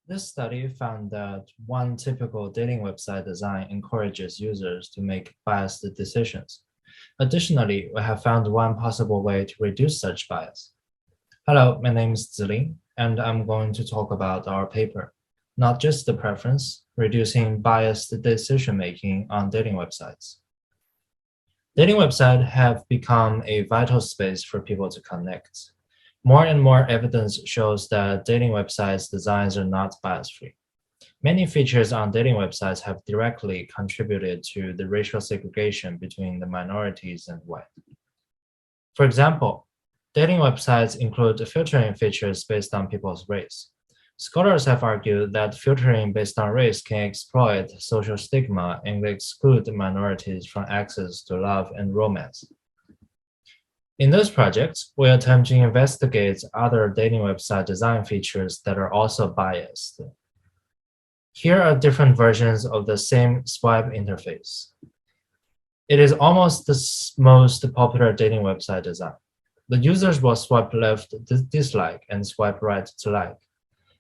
This study found that one typical dating website design encourages users to make biased decisions. Additionally, we have found one possible way to reduce such bias. Hello, my name is Zilin, and I'm going to talk about our paper, not just the preference, reducing biased decision-making on dating websites. Dating websites have become a vital space for people to connect. More and more evidence shows that dating websites' designs are not bias-free. Many features on dating websites have directly contributed to the racial segregation between the minorities and white. For example, dating websites include filtering features based on people's race. Scholars have argued that filtering based on race can exploit social stigma and exclude minorities from access to love and romance. In this project, we attempt to investigate other dating website design features that are also biased. Here are different versions of the same swipe interface. It is almost the most popular dating website design. The users will swipe left to dislike and swipe right to like,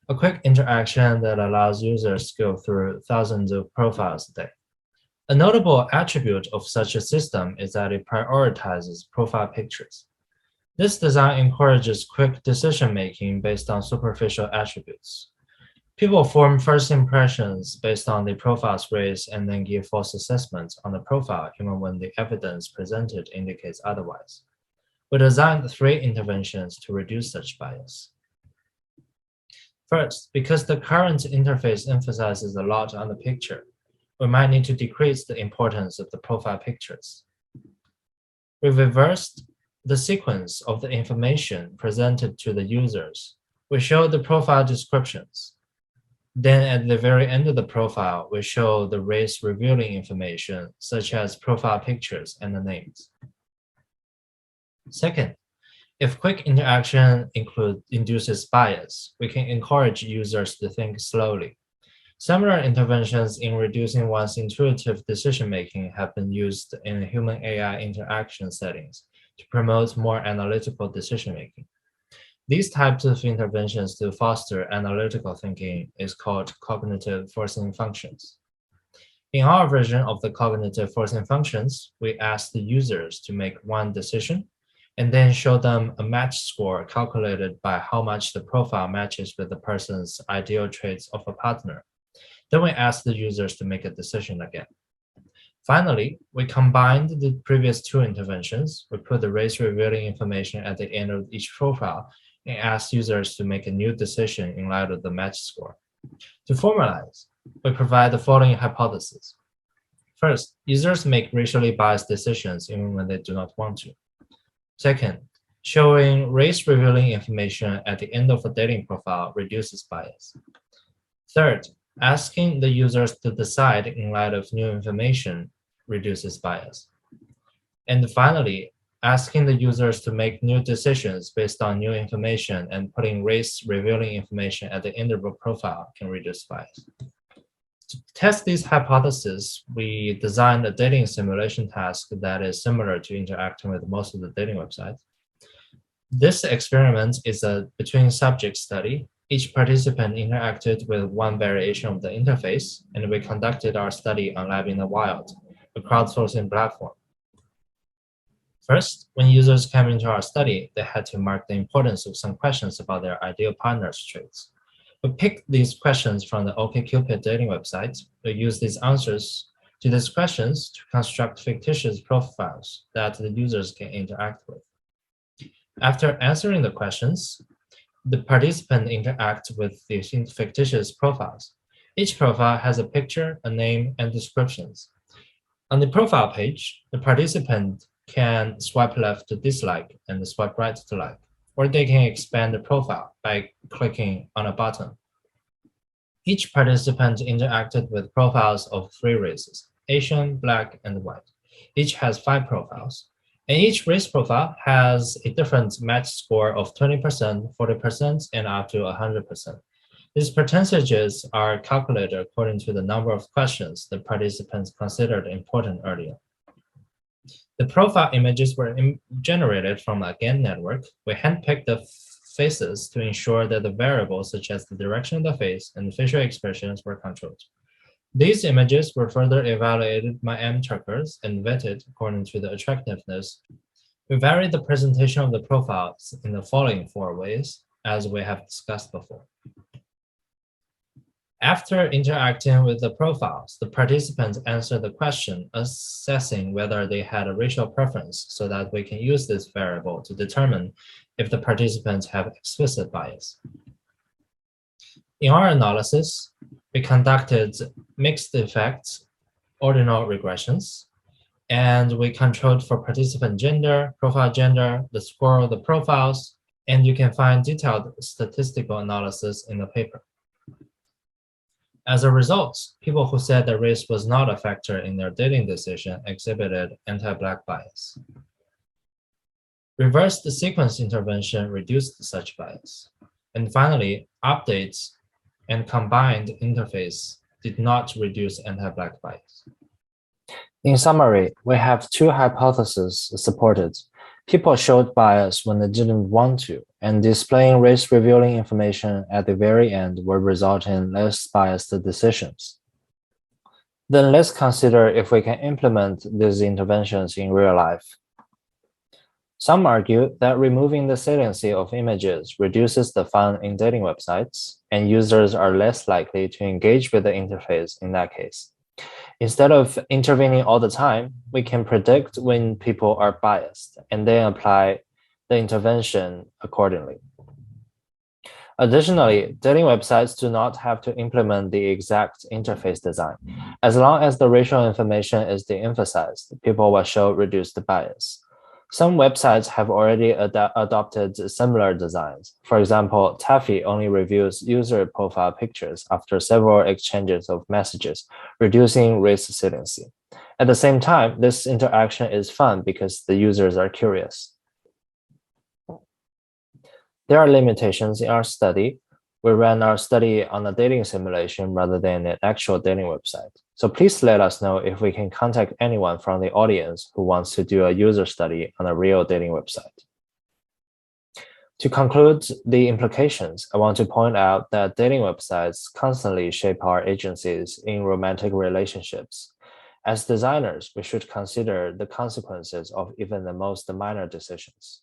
a quick interaction that allows users to go through thousands of profiles a day. A notable attribute of such a system is that it prioritizes profile pictures. This design encourages quick decision-making based on superficial attributes. People form first impressions based on the profile's race and then give false assessments on the profile even when the evidence presented indicates otherwise. We designed 3 interventions to reduce such bias. First, because the current interface emphasizes a lot on the picture, we might need to decrease the importance of the profile pictures. We reversed the sequence of the information presented to the users. We show the profile descriptions. Then at the very end of the profile, we show the race revealing information, such as profile pictures and the names. Second, if quick interaction induces bias, we can encourage users to think slowly. Similar interventions in reducing one's intuitive decision-making have been used in human-AI interaction settings to promote more analytical decision-making. These types of interventions to foster analytical thinking is called cognitive forcing functions. In our version of the cognitive forcing functions, we ask the users to make one decision and then show them a match score calculated by how much the profile matches with the person's ideal traits of a partner. Then we ask the users to make a decision again. Finally, we combined the previous 2 interventions. We put the race revealing information at the end of each profile and asked users to make a new decision in light of the match score. To formalize, we provide the following hypothesis. First, users make racially biased decisions even when they do not want to. Second, showing race-revealing information at the end of a dating profile reduces bias. Third, asking the users to decide in light of new information reduces bias. And finally, asking the users to make new decisions based on new information and putting race-revealing information at the end of a profile can reduce bias. To test these hypotheses, we designed a dating simulation task that is similar to interacting with most of the dating websites. This experiment is a between-subject study. Each participant interacted with one variation of the interface, and we conducted our study on Lab in the Wild, a crowdsourcing platform. First, when users came into our study, they had to mark the importance of some questions about their ideal partner's traits. We picked these questions from the OkCupid dating website. We used these answers to these questions to construct fictitious profiles that the users can interact with. After answering the questions, the participant interacts with these fictitious profiles. Each profile has a picture, a name, and descriptions. On the profile page, the participant can swipe left to dislike and swipe right to like, or they can expand the profile by clicking on a button. Each participant interacted with profiles of 3 races, Asian, Black, and white. Each has 5 profiles, and each race profile has a different match score of 20%, 40%, and up to 100%. These percentages are calculated according to the number of questions the participants considered important earlier. The profile images were generated from a GAN network. We handpicked the faces to ensure that the variables such as the direction of the face and facial expressions were controlled. These images were further evaluated by M checkers and vetted according to the attractiveness. We varied the presentation of the profiles in the following 4 ways, as we have discussed before. After interacting with the profiles, the participants answer the question, assessing whether they had a racial preference so that we can use this variable to determine if the participants have explicit bias. In our analysis, we conducted mixed effects ordinal regressions, and we controlled for participant gender, profile gender, the score of the profiles, and you can find detailed statistical analysis in the paper. As a result, people who said that race was not a factor in their dating decision exhibited anti-Black bias. Reversed sequence intervention reduced such bias. And finally, updates and combined interface did not reduce anti-Black bias. In summary, we have 2 hypotheses supported. People showed bias when they didn't want to, and displaying race-revealing information at the very end will result in less biased decisions. Then let's consider if we can implement these interventions in real life. Some argue that removing the saliency of images reduces the fun in dating websites, and users are less likely to engage with the interface in that case. Instead of intervening all the time, we can predict when people are biased and then apply the intervention accordingly. Additionally, dating websites do not have to implement the exact interface design. As long as the racial information is de-emphasized, people will show reduced bias. Some websites have already adopted similar designs. For example, Taffy only reviews user profile pictures after several exchanges of messages, reducing race saliency. At the same time, this interaction is fun because the users are curious. There are limitations in our study. We ran our study on a dating simulation rather than an actual dating website. So please let us know if we can contact anyone from the audience who wants to do a user study on a real dating website. To conclude the implications, I want to point out that dating websites constantly shape our agencies in romantic relationships. As designers, we should consider the consequences of even the most minor decisions.